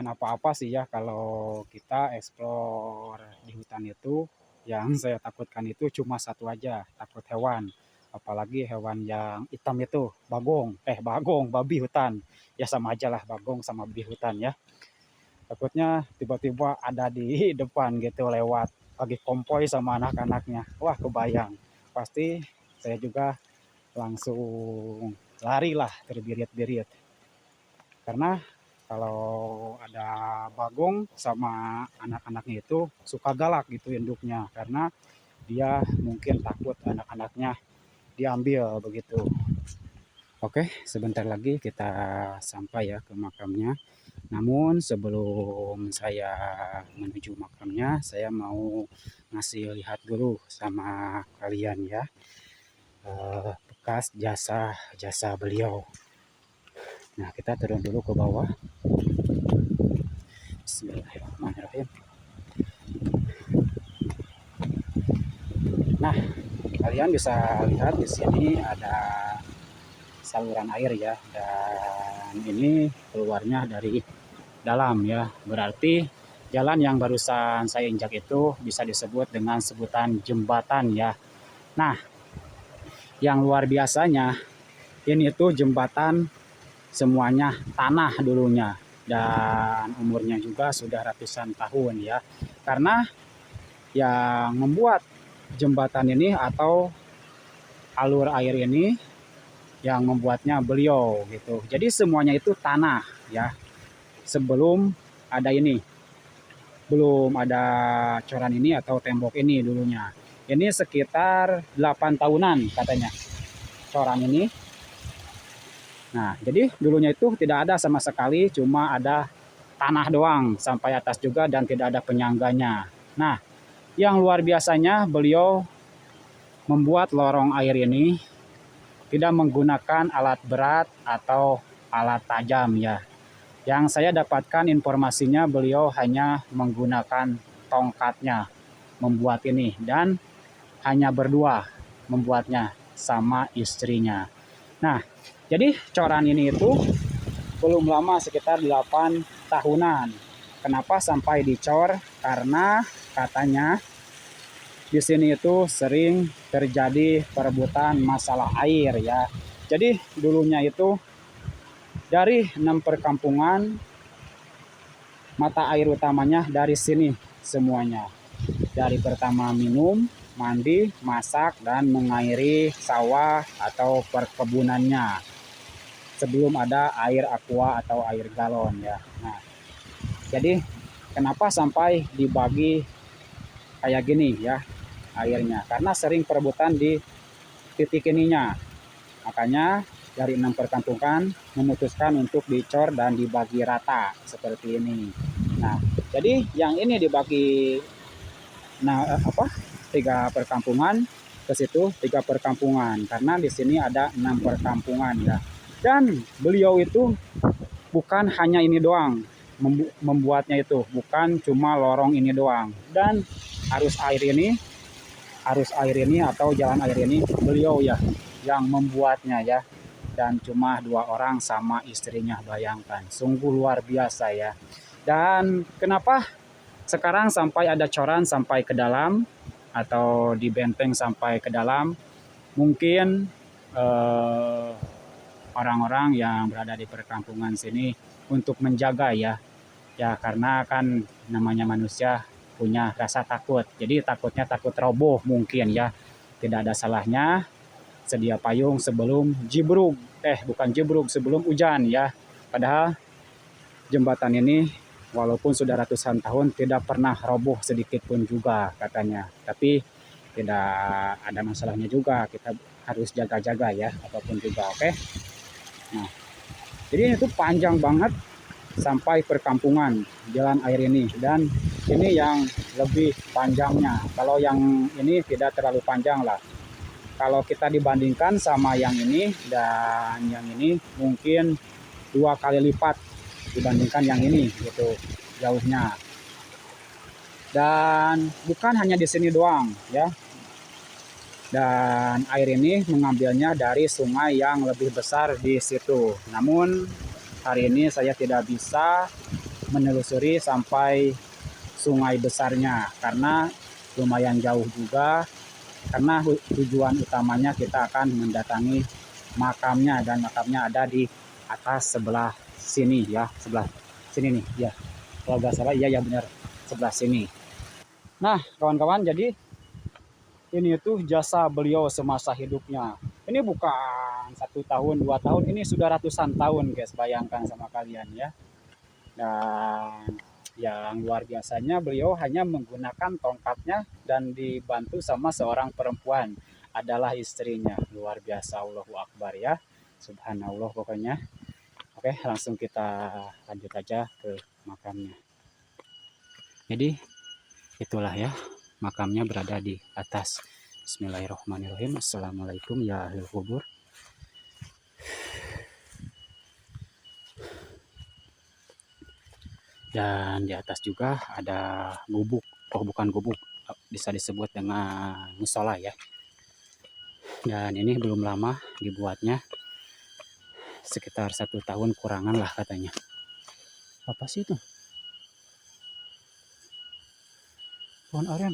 apa-apa sih ya kalau kita explore di hutan itu. Yang saya takutkan itu cuma satu aja, takut hewan. Apalagi hewan yang hitam itu, bagong, babi hutan. Ya sama aja lah bagong sama babi hutan ya. Takutnya tiba-tiba ada di depan gitu lewat lagi konvoy sama anak-anaknya. Wah, kebayang. Pasti saya juga langsung lari lah terbirit-birit. Karena kalau ada bagong sama anak-anaknya itu suka galak gitu induknya, karena dia mungkin takut anak-anaknya diambil begitu. Oke, sebentar lagi kita sampai ya ke makamnya. Namun sebelum saya menuju makamnya, saya mau ngasih lihat dulu sama kalian ya, bekas jasa-jasa beliau. Nah, kita turun dulu ke bawah. Bismillahirrahmanirrahim. Nah, kalian bisa lihat di sini ada saluran air ya, dan ini keluarnya dari dalam ya. Berarti jalan yang barusan saya injak itu bisa disebut dengan sebutan jembatan ya. Nah, yang luar biasanya ini tuh jembatan semuanya tanah dulunya, dan umurnya juga sudah ratusan tahun ya. Karena yang membuat jembatan ini atau alur air ini yang membuatnya beliau gitu. Jadi semuanya itu tanah ya. Sebelum ada ini, belum ada coran ini atau tembok ini dulunya. Ini sekitar 8 tahunan katanya coran ini. Nah, jadi dulunya itu tidak ada sama sekali, cuma ada tanah doang sampai atas juga dan tidak ada penyangganya. Nah, yang luar biasanya beliau membuat lorong air ini tidak menggunakan alat berat atau alat tajam ya. Yang saya dapatkan informasinya beliau hanya menggunakan tongkatnya membuat ini, dan hanya berdua membuatnya sama istrinya. Nah, jadi coran ini itu belum lama, sekitar 8 tahunan. Kenapa sampai dicor? Karena katanya di sini itu sering terjadi perebutan masalah air ya. Jadi dulunya itu dari 6 perkampungan, mata air utamanya dari sini semuanya. Dari pertama minum, mandi, masak, dan mengairi sawah atau perkebunannya. Sebelum ada air aqua atau air galon ya. Nah, jadi kenapa sampai dibagi kayak gini ya airnya? Karena sering perebutan di titik ininya. Makanya dari 6 perkampungan memutuskan untuk dicor dan dibagi rata seperti ini. Nah, jadi yang ini dibagi 3 perkampungan, ke situ 3 perkampungan, karena di sini ada 6 perkampungan ya. Dan beliau itu bukan hanya ini doang membuatnya, itu bukan cuma lorong ini doang, dan arus air ini atau jalan air ini beliau ya yang membuatnya ya. Dan cuma 2 orang sama istrinya, bayangkan, sungguh luar biasa ya. Dan kenapa sekarang sampai ada coran sampai ke dalam atau di benteng sampai ke dalam? Mungkin orang-orang yang berada di perkampungan sini untuk menjaga ya. Ya, karena kan namanya manusia punya rasa takut. Jadi takutnya takut roboh mungkin ya. Tidak ada salahnya sedia payung sebelum jibrug. Bukan jibrug, sebelum hujan ya. Padahal jembatan ini walaupun sudah ratusan tahun tidak pernah roboh sedikit pun juga katanya. Tapi tidak ada masalahnya juga, kita harus jaga-jaga ya apapun juga. Oke. Nah, jadi itu panjang banget sampai perkampungan jalan air ini, dan ini yang lebih panjangnya. Kalau yang ini tidak terlalu panjang lah. Kalau kita dibandingkan sama yang ini dan yang ini mungkin 2 kali lipat dibandingkan yang ini gitu jauhnya. Dan bukan hanya di sini doang ya. Dan air ini mengambilnya dari sungai yang lebih besar di situ. Namun hari ini saya tidak bisa menelusuri sampai sungai besarnya, karena lumayan jauh juga, karena tujuan utamanya kita akan mendatangi makamnya, dan makamnya ada di atas sebelah sini ya, sebelah sini nih ya, kalau nggak salah iya ya benar, sebelah sini. Nah kawan-kawan, jadi ini tuh jasa beliau semasa hidupnya. Ini bukan 1 tahun 2 tahun, ini sudah ratusan tahun guys, bayangkan sama kalian ya. Dan yang luar biasanya, beliau hanya menggunakan tongkatnya dan dibantu sama seorang perempuan, adalah istrinya. Luar biasa, Allahu Akbar ya, subhanallah pokoknya. Oke, langsung kita lanjut aja ke makamnya. Jadi itulah ya, makamnya berada di atas. Bismillahirrahmanirrahim. Assalamualaikum ya ahli kubur. Dan di atas juga ada gubuk, oh bukan gubuk, bisa disebut dengan musola ya. Dan ini belum lama dibuatnya, sekitar 1 tahun kurangan lah katanya. Apa sih itu? Pohon aren.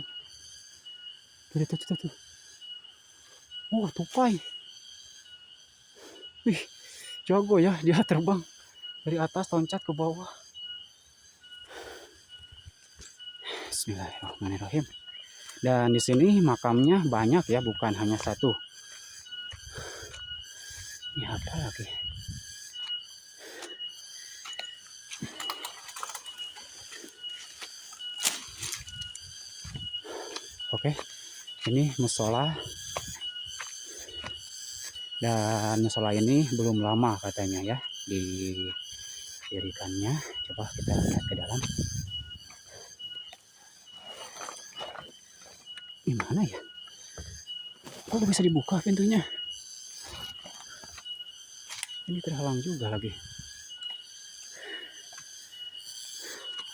Tuh. Oh, tupai. Wih, jago ya, dia terbang dari atas loncat ke bawah. Bismillahirrahmanirrahim. Dan di sini makamnya banyak ya, bukan hanya satu. Ini apa lagi? Oke, ini musola. Dan musola ini belum lama katanya ya didirikannya. Coba kita lihat ke dalam. Gimana ya? Kok bisa dibuka pintunya? Ini terhalang juga lagi.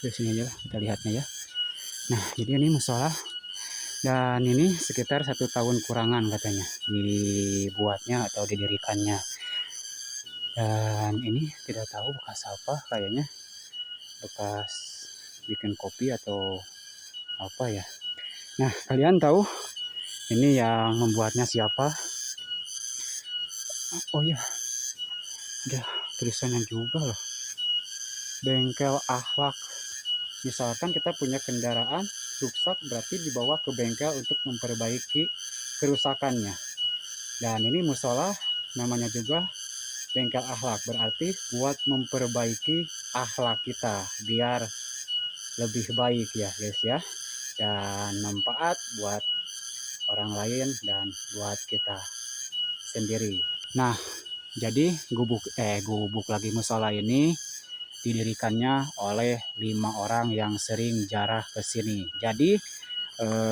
Di sini aja lah kita lihatnya ya. Nah, jadi ini musola. Dan ini sekitar 1 tahun kurangan katanya dibuatnya atau didirikannya. Dan ini tidak tahu bekas apa, kayaknya bekas bikin kopi atau apa ya. Nah kalian tahu ini yang membuatnya siapa? Oh ya, ada tulisannya juga loh, Bengkel Akhlak. Misalkan kita punya kendaraan rusak, berarti dibawa ke bengkel untuk memperbaiki kerusakannya. Dan ini musola namanya juga Bengkel Akhlak, berarti buat memperbaiki akhlak kita biar lebih baik ya guys ya, dan manfaat buat orang lain dan buat kita sendiri. Nah jadi gubuk lagi musola ini didirikannya oleh 5 orang yang sering jarah ke sini. Jadi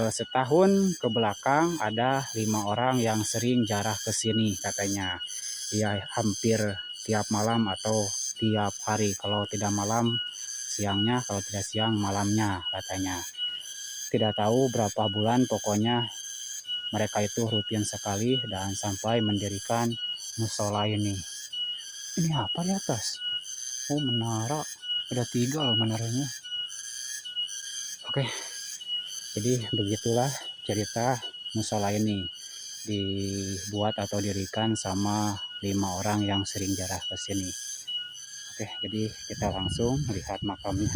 setahun ke belakang ada 5 orang yang sering jarah ke sini katanya. Ya hampir tiap malam atau tiap hari, kalau tidak malam siangnya, kalau tidak siang malamnya katanya. Tidak tahu berapa bulan, pokoknya mereka itu rutin sekali dan sampai mendirikan musola ini. Ini apa di atas? Oh, menara. Ada 3 loh menaranya. Oke, jadi begitulah cerita musola ini dibuat atau didirikan sama 5 orang yang sering jarah ke sini. Oke, jadi kita langsung lihat makamnya.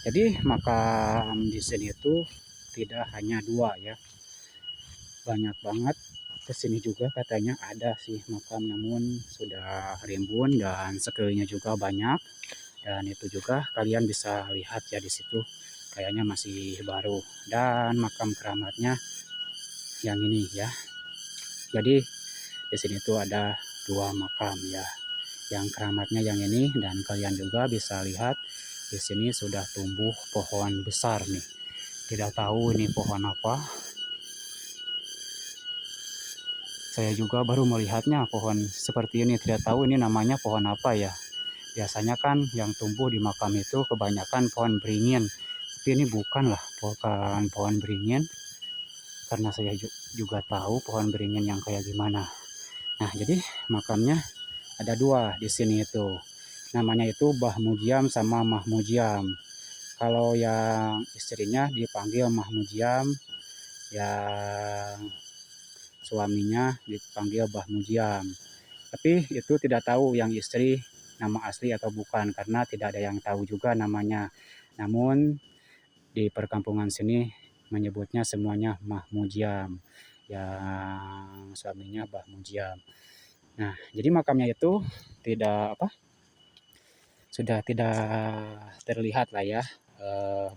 Jadi makam di sini itu tidak hanya 2 ya, banyak banget. Kesini juga katanya ada sih makam, namun sudah rimbun dan sekelilingnya juga banyak. Dan itu juga kalian bisa lihat ya, di situ kayaknya masih baru. Dan makam keramatnya yang ini ya. Jadi di sini tuh ada 2 makam ya. Yang keramatnya yang ini, dan kalian juga bisa lihat di sini sudah tumbuh pohon besar nih. Tidak tahu ini pohon apa. Saya juga baru melihatnya pohon seperti ini, tidak tahu ini namanya pohon apa ya. Biasanya kan yang tumbuh di makam itu kebanyakan pohon beringin, tapi ini bukan pohon beringin, karena saya juga tahu pohon beringin yang kayak gimana. Nah jadi makamnya ada 2 di sini itu. namanya itu Mbah Mujiam sama Mah Mujiam. Kalau yang istrinya dipanggil Mah Mujiam, yang suaminya dipanggil Mbah Mujiam. Tapi itu tidak tahu yang istri nama asli atau bukan, karena tidak ada yang tahu juga namanya. Namun di perkampungan sini menyebutnya semuanya Mah Mujiam, yang suaminya Mbah Mujiam. Nah, jadi makamnya itu tidak apa, sudah tidak terlihat lah ya,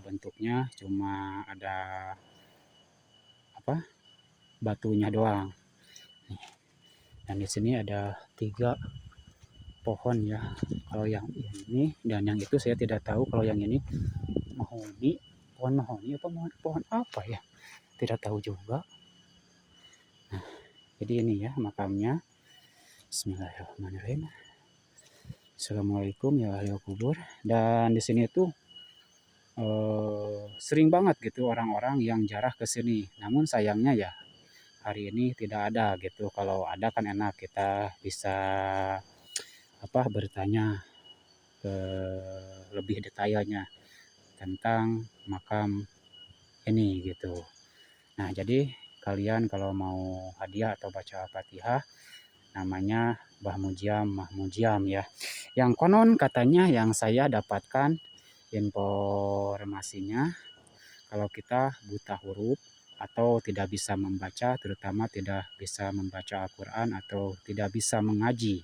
bentuknya cuma ada apa, batunya doang. Dan di sini ada 3 pohon ya. Kalau yang ini dan yang itu saya tidak tahu. Kalau yang ini mahoni, pohon mahoni apa pohon apa ya? Tidak tahu juga. Nah, jadi ini ya makamnya. Bismillahirrahmanirrahim. Assalamualaikum ya ahli kubur. Dan di sini tuh sering banget gitu orang-orang yang jarah ke sini. Namun sayangnya ya hari ini tidak ada gitu. Kalau ada kan enak, kita bisa apa, bertanya ke lebih detailnya tentang makam ini gitu. Nah, jadi kalian kalau mau hadiah atau baca Al-Fatihah namanya Mbah Mujiam, Mah Mujiam ya. Yang konon katanya yang saya dapatkan informasinya, kalau kita buta huruf atau tidak bisa membaca, terutama tidak bisa membaca Al-Quran atau tidak bisa mengaji,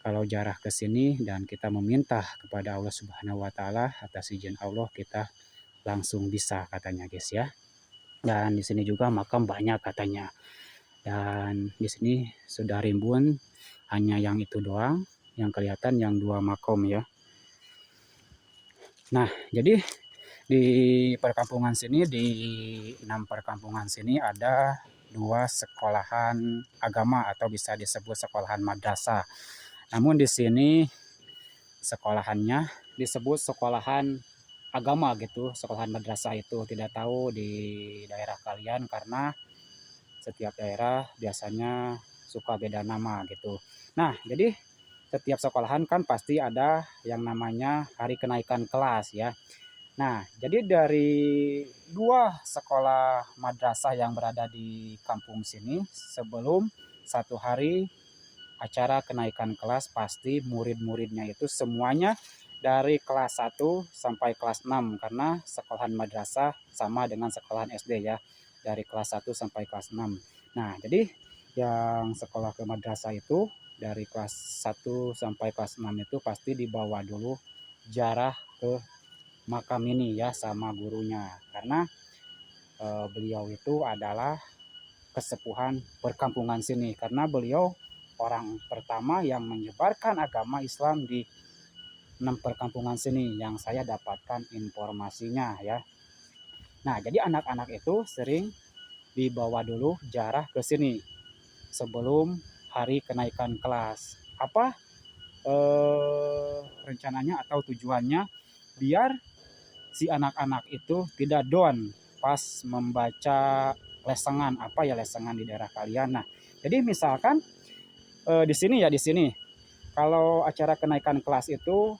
kalau jarah ke sini dan kita meminta kepada Allah Subhanahu wa taala atas izin Allah, kita langsung bisa katanya guys ya. Dan di sini juga makam banyak katanya. Dan di sini sudah rimbun, hanya yang itu doang yang kelihatan, yang 2 makam ya. Nah, jadi di perkampungan sini, di 6 perkampungan sini ada 2 sekolahan agama atau bisa disebut sekolahan madrasah. Namun di sini sekolahannya disebut sekolahan agama gitu, sekolahan madrasah itu. Tidak tahu di daerah kalian, karena setiap daerah biasanya suka beda nama gitu. Nah, jadi setiap sekolahan kan pasti ada yang namanya hari kenaikan kelas ya. Nah, jadi dari 2 sekolah madrasah yang berada di kampung sini, sebelum 1 hari acara kenaikan kelas, pasti murid-muridnya itu semuanya dari kelas 1 sampai kelas 6, karena sekolahan madrasah sama dengan sekolahan SD ya, dari kelas 1 sampai kelas 6. Nah, jadi yang sekolah ke madrasah itu dari kelas 1 sampai kelas 6 itu pasti dibawa dulu jarah ke makam ini ya sama gurunya, karena beliau itu adalah kesepuhan perkampungan sini, karena beliau orang pertama yang menyebarkan agama Islam di 6 perkampungan sini yang saya dapatkan informasinya ya. Nah, jadi anak-anak itu sering dibawa dulu jarah ke sini sebelum hari kenaikan kelas. Apa rencananya atau tujuannya? Biar si anak-anak itu tidak down pas membaca lesengan, apa ya lesengan di daerah kalian. Nah, jadi misalkan di sini ya, di sini kalau acara kenaikan kelas itu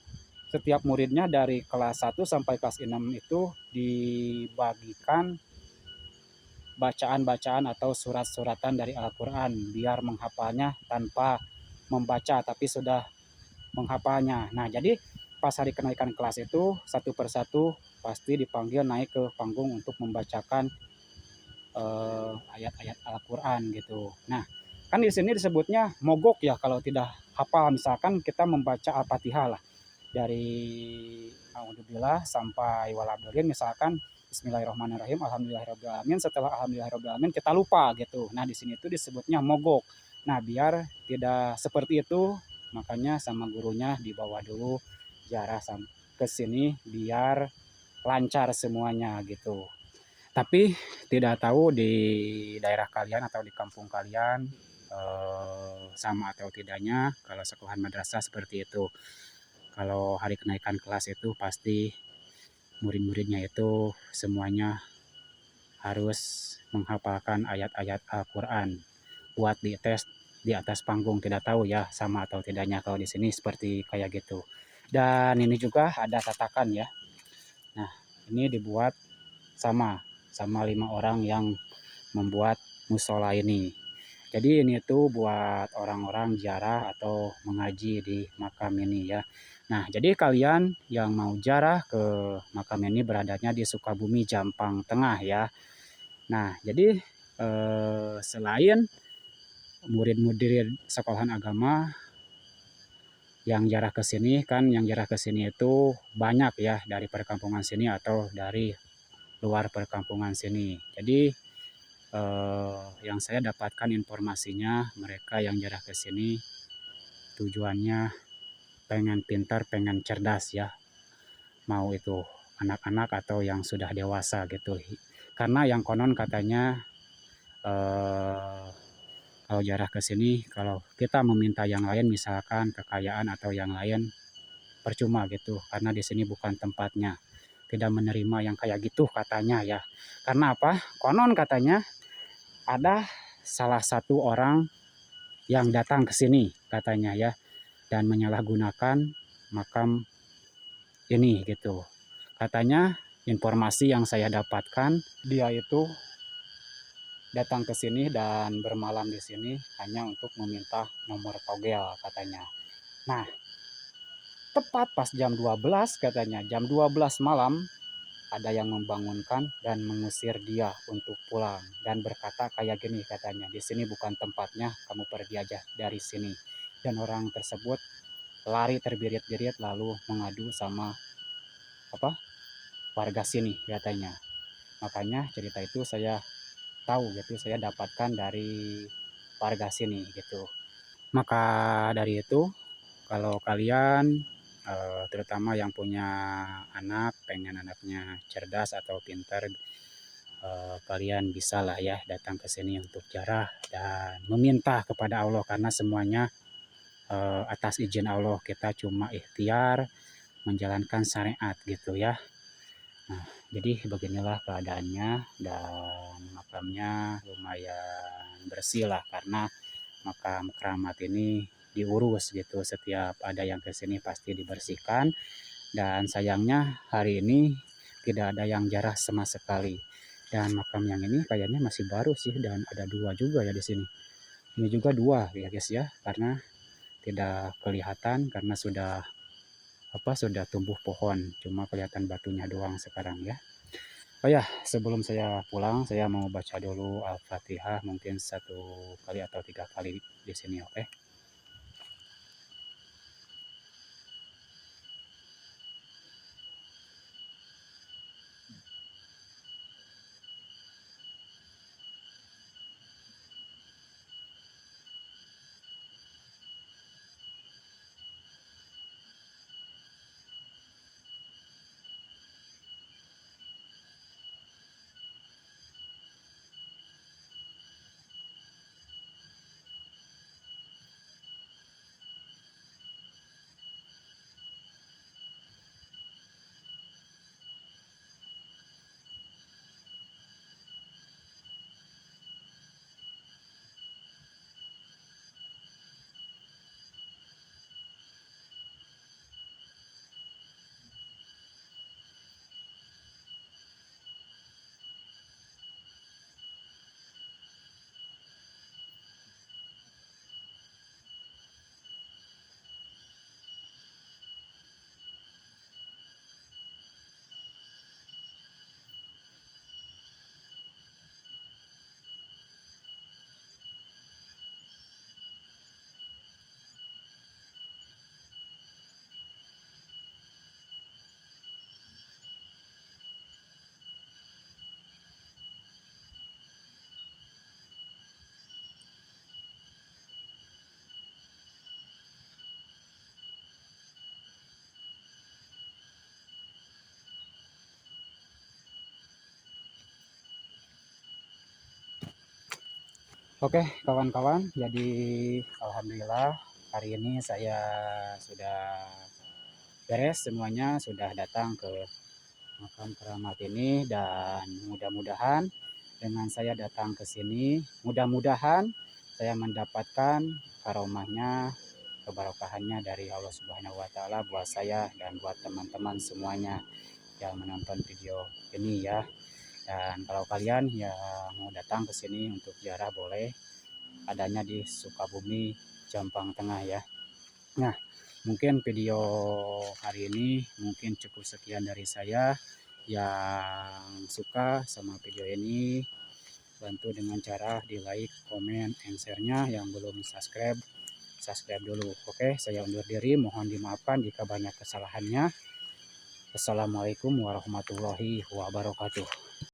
setiap muridnya dari kelas 1 sampai kelas 6 itu dibagikan bacaan-bacaan atau surat-suratan dari Al-Quran, biar menghafalnya tanpa membaca tapi sudah menghafalnya. Nah, jadi pas hari kenaikan kelas itu satu persatu pasti dipanggil naik ke panggung untuk membacakan ayat-ayat Al-Quran gitu. Nah, kan di sini disebutnya mogok ya kalau tidak hafal. Misalkan kita membaca Al-Fatihah lah dari Alhamdulillah sampai walabdolin, misalkan Bismillahirrahmanirrahim, Alhamdulillahirrahmanirrahim, setelah Alhamdulillahirrahmanirrahim kita lupa gitu. Nah, di sini tuh disebutnya mogok. Nah, biar tidak seperti itu, makanya sama gurunya dibawa dulu jarah ke sini biar lancar semuanya gitu. Tapi tidak tahu di daerah kalian atau di kampung kalian sama atau tidaknya kalau sekolahan madrasah seperti itu. Kalau hari kenaikan kelas itu pasti murid-muridnya itu semuanya harus menghafalkan ayat-ayat Al-Quran buat dites di atas panggung, tidak tahu ya sama atau tidaknya kalau di sini seperti kayak gitu. Dan ini juga ada tatakan ya. Nah, ini dibuat sama sama 5 orang yang membuat musola ini. Jadi ini tuh buat orang-orang ziarah atau mengaji di makam ini ya. Nah, jadi kalian yang mau ziarah ke makam ini beradanya di Sukabumi, Jampang Tengah ya. Nah, jadi selain murid-murid sekolahan agama yang jarah ke sini, kan yang jarah ke sini itu banyak ya dari perkampungan sini atau dari luar perkampungan sini. Jadi yang saya dapatkan informasinya mereka yang jarah ke sini tujuannya pengen pintar, pengen cerdas ya. Mau itu anak-anak atau yang sudah dewasa gitu. Karena yang konon katanya eh, kalau jarah ke sini, kalau kita meminta yang lain, misalkan kekayaan atau yang lain, percuma gitu, karena di sini bukan tempatnya. Tidak menerima yang kayak gitu katanya ya. Karena apa? Konon katanya ada salah satu orang yang datang ke sini katanya ya, dan menyalahgunakan makam ini gitu. Katanya informasi yang saya dapatkan, dia itu datang ke sini dan bermalam di sini hanya untuk meminta nomor togel katanya. Nah, tepat pas jam 12 katanya, jam 12 malam ada yang membangunkan dan mengusir dia untuk pulang dan berkata kayak gini katanya, di sini bukan tempatnya, kamu pergi aja dari sini. Dan orang tersebut lari terbirit-birit lalu mengadu sama apa warga sini katanya. Makanya cerita itu saya tahu gitu, saya dapatkan dari warga sini gitu. Maka dari itu, kalau kalian terutama yang punya anak, pengen anaknya cerdas atau pintar, kalian bisa lah ya datang ke sini untuk ziarah dan meminta kepada Allah, karena semuanya atas izin Allah, kita cuma ikhtiar menjalankan syariat gitu ya. Nah, jadi beginilah keadaannya, dan makamnya lumayan bersih lah karena makam keramat ini diurus gitu, setiap ada yang ke sini pasti dibersihkan. Dan sayangnya hari ini tidak ada yang jarah sama sekali. Dan makam yang ini kayaknya masih baru sih, dan ada 2 juga ya di sini. Ini juga 2 ya guys ya, karena tidak kelihatan karena sudah tumbuh pohon, cuma kelihatan batunya doang sekarang ya. Oh ya, sebelum saya pulang saya mau baca dulu Al-Fatihah mungkin 1 kali atau 3 kali di sini, oke? Oke kawan-kawan, jadi alhamdulillah hari ini saya sudah beres semuanya, sudah datang ke makam keramat ini, dan mudah-mudahan dengan saya datang ke sini, mudah-mudahan saya mendapatkan karomahnya, keberkahannya dari Allah Subhanahu wa taala buat saya dan buat teman-teman semuanya yang menonton video ini ya. Dan kalau kalian ya mau datang ke sini untuk ziarah boleh, adanya di Sukabumi, Jampang Tengah ya. Nah, mungkin video hari ini mungkin cukup sekian dari saya. Yang suka sama video ini bantu dengan cara di like, komen, and share-nya. Yang belum subscribe, subscribe dulu. Oke, saya undur diri, mohon dimaafkan jika banyak kesalahannya. Assalamualaikum warahmatullahi wabarakatuh.